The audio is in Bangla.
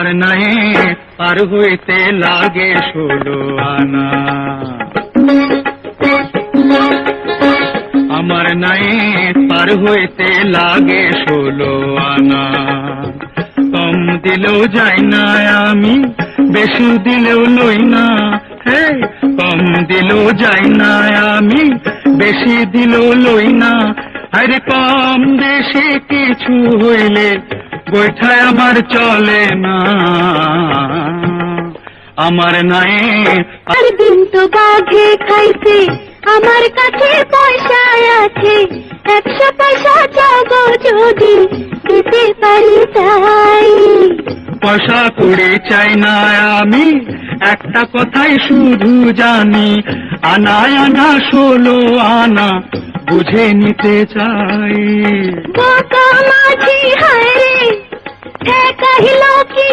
আর নাই পার হইতে লাগে 16 আনা, আমার নাই পার হইতে লাগে 16 আনা। কম দিলেও যাই না আমি, বেশি দিলেও লই না, হে কম দিলেও যাই না আমি, বেশি দিলেও লই না। আরে কম বেশি কিছু হইলে বৈঠায় আমার চলে না, আমার নাই। আর দিন তো বাঘে খাইছে, আমার কাছে পয়সা আছে, 100 পয়সা চাবো যদি দিতে পারি তাই। পয়সা করে চাই না আমি, একটা কথাই শুধু জানি, আনায় আনা 16 আনা বুঝে নিতে চাই। বোকা মাঝি হায় রে, ঠেকাইল কি